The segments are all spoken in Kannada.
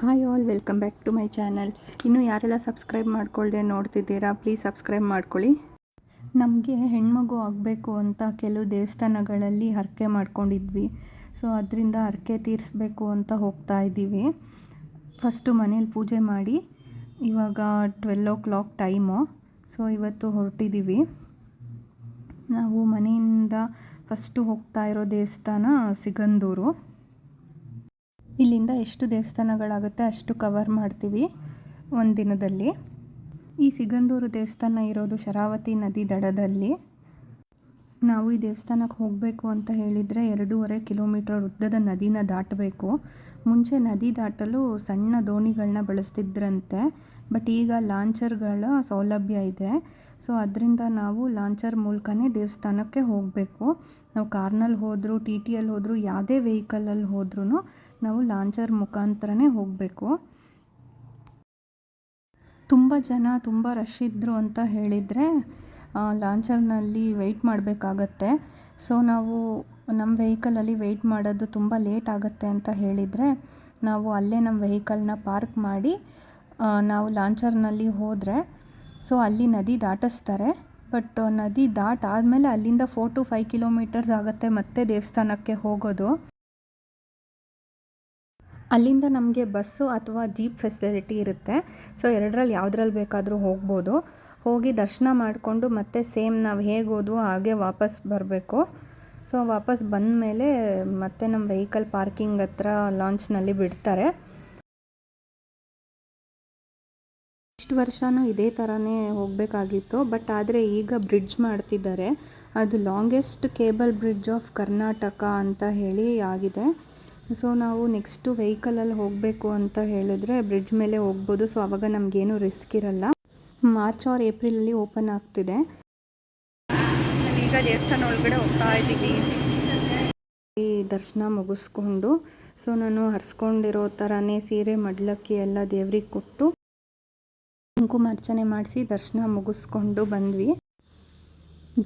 Hi all, welcome back to my channel. ಇನ್ನೂ ಯಾರೆಲ್ಲ ಸಬ್ಸ್ಕ್ರೈಬ್ ಮಾಡ್ಕೊಳ್ದೆ ನೋಡ್ತಿದ್ದೀರಾ, ಪ್ಲೀಸ್ ಸಬ್ಸ್ಕ್ರೈಬ್ ಮಾಡ್ಕೊಳ್ಳಿ. ನಮಗೆ ಹೆಣ್ಮಗು ಆಗಬೇಕು ಅಂತ ಕೆಲವು ದೇವಸ್ಥಾನಗಳಲ್ಲಿ ಹರಕೆ ಮಾಡ್ಕೊಂಡಿದ್ವಿ. ಸೊ ಅದರಿಂದ ಹರಕೆ ತೀರಿಸ್ಬೇಕು ಅಂತ ಹೋಗ್ತಾ ಇದ್ದೀವಿ. ಫಸ್ಟು ಮನೇಲಿ ಪೂಜೆ ಮಾಡಿ, ಇವಾಗ 12 ಟೈಮು. ಸೊ ಇವತ್ತು ಹೊರಟಿದ್ದೀವಿ. ನಾವು ಮನೆಯಿಂದ ಫಸ್ಟು ಹೋಗ್ತಾ ಇರೋ ದೇವಸ್ಥಾನ ಸಿಗಂದೂರು. ಇಲ್ಲಿಂದ ಎಷ್ಟು ದೇವಸ್ಥಾನಗಳಾಗುತ್ತೆ ಅಷ್ಟು ಕವರ್ ಮಾಡ್ತೀವಿ ಒಂದು ದಿನದಲ್ಲಿ. ಈ ಸಿಗಂದೂರು ದೇವಸ್ಥಾನ ಇರೋದು ಶರಾವತಿ ನದಿ ದಡದಲ್ಲಿ. ನಾವು ಈ ದೇವಸ್ಥಾನಕ್ಕೆ ಹೋಗಬೇಕು ಅಂತ ಹೇಳಿದರೆ 2.5 ಕಿಲೋಮೀಟರ್ ಉದ್ದದ ನದಿನ ದಾಟಬೇಕು. ಮುಂಚೆ ನದಿ ದಾಟಲು ಸಣ್ಣ ದೋಣಿಗಳನ್ನ ಬಳಸ್ತಿದ್ರಂತೆ, ಬಟ್ ಈಗ ಲಾಂಚರ್ಗಳ ಸೌಲಭ್ಯ ಇದೆ. ಸೊ ಅದರಿಂದ ನಾವು ಲಾಂಚರ್ ಮೂಲಕನೇ ದೇವಸ್ಥಾನಕ್ಕೆ ಹೋಗಬೇಕು. ನಾವು ಕಾರ್ನಲ್ಲಿ ಹೋದರೂ, TTಯಲ್ಲಿ ಹೋದರೂ, ಯಾವುದೇ ವೆಹಿಕಲಲ್ಲಿ ಹೋದ್ರೂ ನಾವು ಲಾಂಚರ್ ಮುಖಾಂತರನೇ ಹೋಗಬೇಕು. ತುಂಬ ಜನ ತುಂಬ ರಶ್ ಇದ್ದರು ಅಂತ ಹೇಳಿದರೆ ಲಾಂಚರ್ನಲ್ಲಿ ವೆಯ್ಟ್ ಮಾಡಬೇಕಾಗತ್ತೆ. ಸೊ ನಾವು ನಮ್ಮ ವೆಹಿಕಲಲ್ಲಿ ವೆಯ್ಟ್ ಮಾಡೋದು ತುಂಬ ಲೇಟ್ ಆಗುತ್ತೆ ಅಂತ ಹೇಳಿದರೆ ನಾವು ಅಲ್ಲೇ ನಮ್ಮ ವೆಹಿಕಲ್ನ ಪಾರ್ಕ್ ಮಾಡಿ ನಾವು ಲಾಂಚರ್ನಲ್ಲಿ ಹೋದರೆ ಸೊ ಅಲ್ಲಿ ನದಿ ದಾಟಿಸ್ತಾರೆ. ಬಟ್ ನದಿ ದಾಟಾದಮೇಲೆ ಅಲ್ಲಿಂದ 4 to 5 ಕಿಲೋಮೀಟರ್ಸ್ ಆಗುತ್ತೆ ಮತ್ತೆ ದೇವಸ್ಥಾನಕ್ಕೆ ಹೋಗೋದು. ಅಲ್ಲಿಂದ ನಮಗೆ ಬಸ್ಸು ಅಥವಾ ಜೀಪ್ ಫೆಸಿಲಿಟಿ ಇರುತ್ತೆ. ಸೊ ಎರಡರಲ್ಲಿ ಯಾವುದ್ರಲ್ಲಿ ಬೇಕಾದರೂ ಹೋಗ್ಬೋದು. ಹೋಗಿ ದರ್ಶನ ಮಾಡಿಕೊಂಡು ಮತ್ತೆ ಸೇಮ್ ನಾವು ಹೇಗೆ ಹೋದ್ವೋ ಹಾಗೆ ವಾಪಸ್ ಬರಬೇಕು. ಸೊ ವಾಪಸ್ ಬಂದ ಮೇಲೆ ಮತ್ತೆ ನಮ್ಮ ವೆಹಿಕಲ್ ಪಾರ್ಕಿಂಗ್ ಹತ್ರ ಲಾಂಚ್ನಲ್ಲಿ ಬಿಡ್ತಾರೆ. ಇಷ್ಟು ವರ್ಷವೂ ಇದೇ ಥರನೇ ಹೋಗಬೇಕಾಗಿತ್ತು, ಬಟ್ ಆದರೆ ಈಗ ಬ್ರಿಡ್ಜ್ ಮಾಡ್ತಿದ್ದಾರೆ. ಅದು longest cable bridge of Karnataka ಅಂತ ಹೇಳಿ ಆಗಿದೆ. ಸೊ ನಾವು ನೆಕ್ಸ್ಟು ವೆಹಿಕಲಲ್ಲಿ ಹೋಗಬೇಕು ಅಂತ ಹೇಳಿದ್ರೆ ಬ್ರಿಡ್ಜ್ ಮೇಲೆ ಹೋಗ್ಬೋದು. ಸೊ ಆವಾಗ ನಮಗೇನು ರಿಸ್ಕ್ ಇರಲ್ಲ. ಮಾರ್ಚ್ ಆರ್ ಏಪ್ರಿಲಲ್ಲಿ ಓಪನ್ ಆಗ್ತಿದೆ. ನಾವೀಗ ದೇವಸ್ಥಾನ ಒಳಗಡೆ ಹೋಗ್ತಾ ಇದ್ದೀವಿ. ಈ ದರ್ಶನ ಮುಗಿಸ್ಕೊಂಡು ಸೊ ನಾನು ಹರಿಸ್ಕೊಂಡಿರೋ ಥರನೇ ಸೀರೆ ಮಡ್ಲಕ್ಕಿ ಎಲ್ಲ ದೇವ್ರಿಗೆ ಕೊಟ್ಟು ಕುಂಕುಮಾರ್ಚನೆ ಮಾಡಿಸಿ ದರ್ಶನ ಮುಗಿಸ್ಕೊಂಡು ಬಂದ್ವಿ.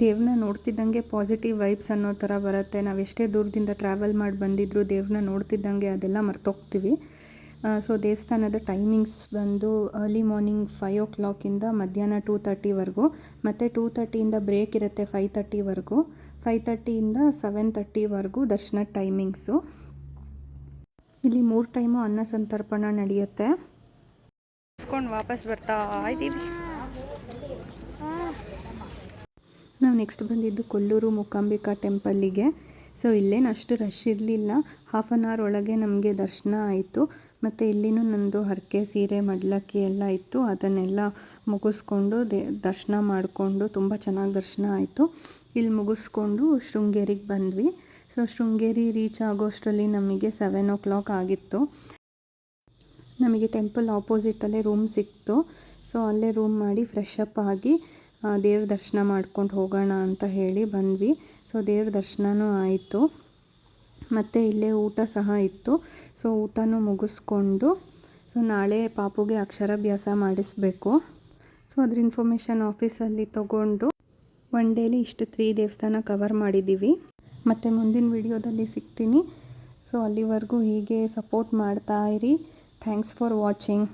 ದೇವ್ರನ್ನ ನೋಡ್ತಿದ್ದಂಗೆ ಪಾಸಿಟಿವ್ ವೈಬ್ಸ್ ಅನ್ನೋ ಥರ ಬರುತ್ತೆ. ನಾವು ಎಷ್ಟೇ ದೂರದಿಂದ ಟ್ರಾವೆಲ್ ಮಾಡಿ ಬಂದಿದ್ರು ದೇವ್ರನ್ನ ನೋಡ್ತಿದ್ದಂಗೆ ಅದೆಲ್ಲ ಮರ್ತೋಗ್ತೀವಿ. ಸೊ ದೇವಸ್ಥಾನದ ಟೈಮಿಂಗ್ಸ್ ಬಂದು ಅರ್ಲಿ ಮಾರ್ನಿಂಗ್ 5 o'clock ಮಧ್ಯಾಹ್ನ 2:30ವರೆಗೂ, ಮತ್ತು 2:30 ಬ್ರೇಕ್ ಇರುತ್ತೆ 5:30ವರೆಗೂ. 5:30 7:30ವರೆಗೂ ದರ್ಶನ ಟೈಮಿಂಗ್ಸು. ಇಲ್ಲಿ 3 ಟೈಮು ಅನ್ನ ಸಂತರ್ಪಣ ನಡೆಯುತ್ತೆ. ಮುಗಿಸ್ಕೊಂಡು ವಾಪಸ್ ಬರ್ತಾ ಇದ್ದೀವಿ. ನಾವು ನೆಕ್ಸ್ಟ್ ಬಂದಿದ್ದು ಕೊಲ್ಲೂರು ಮೂಕಾಂಬಿಕಾ ಟೆಂಪಲ್ಲಿಗೆ. ಸೊ ಇಲ್ಲೇನು ಅಷ್ಟು ರಶ್ ಇರಲಿಲ್ಲ. 1/2 hour ಒಳಗೆ ನಮಗೆ ದರ್ಶನ ಆಯಿತು. ಮತ್ತು ಇಲ್ಲಿನೂ ನಂದು ಹರಕೆ ಸೀರೆ ಮಡ್ಲಕ್ಕಿ ಎಲ್ಲ ಇತ್ತು. ಅದನ್ನೆಲ್ಲ ಮುಗಿಸ್ಕೊಂಡು ದರ್ಶನ ಮಾಡಿಕೊಂಡು ತುಂಬ ಚೆನ್ನಾಗಿ ದರ್ಶನ ಆಯಿತು. ಇಲ್ಲಿ ಮುಗಿಸ್ಕೊಂಡು ಶೃಂಗೇರಿಗೆ ಬಂದ್ವಿ. ಸೊ ಶೃಂಗೇರಿ ರೀಚ್ ಆಗೋಷ್ಟರಲ್ಲಿ ನಮಗೆ 7 o'clock ಆಗಿತ್ತು. ನಮಗೆ ಟೆಂಪಲ್ ಆಪೋಸಿಟಲ್ಲೇ ರೂಮ್ ಸಿಕ್ತು. ಸೊ ಅಲ್ಲೇ ರೂಮ್ ಮಾಡಿ ಫ್ರೆಶ್ ಅಪ್ ಆಗಿ ದೇವ್ರ ದರ್ಶನ ಮಾಡ್ಕೊಂಡು ಹೋಗೋಣ ಅಂತ ಹೇಳಿ ಬಂದ್ವಿ. ಸೊ ದೇವ್ರ ದರ್ಶನವೂ ಆಯಿತು, ಮತ್ತು ಇಲ್ಲೇ ಊಟ ಸಹ ಇತ್ತು. ಸೊ ಊಟನೂ ಮುಗಿಸ್ಕೊಂಡು ಸೊ ನಾಳೆ ಪಾಪುಗೆ ಅಕ್ಷರಾಭ್ಯಾಸ ಮಾಡಿಸ್ಬೇಕು. ಸೊ ಅದ್ರ ಇನ್ಫಾರ್ಮೇಷನ್ ಆಫೀಸಲ್ಲಿ ತೊಗೊಂಡು 1 ಡೇಲಿ ಇಷ್ಟು 3 ದೇವಸ್ಥಾನ ಕವರ್ ಮಾಡಿದ್ದೀವಿ. ಮತ್ತು ಮುಂದಿನ ವಿಡಿಯೋದಲ್ಲಿ ಸಿಗ್ತೀನಿ. ಸೊ ಅಲ್ಲಿವರೆಗೂ ಹೀಗೆ ಸಪೋರ್ಟ್ ಮಾಡ್ತಾ ಇರಿ. Thanks for watching.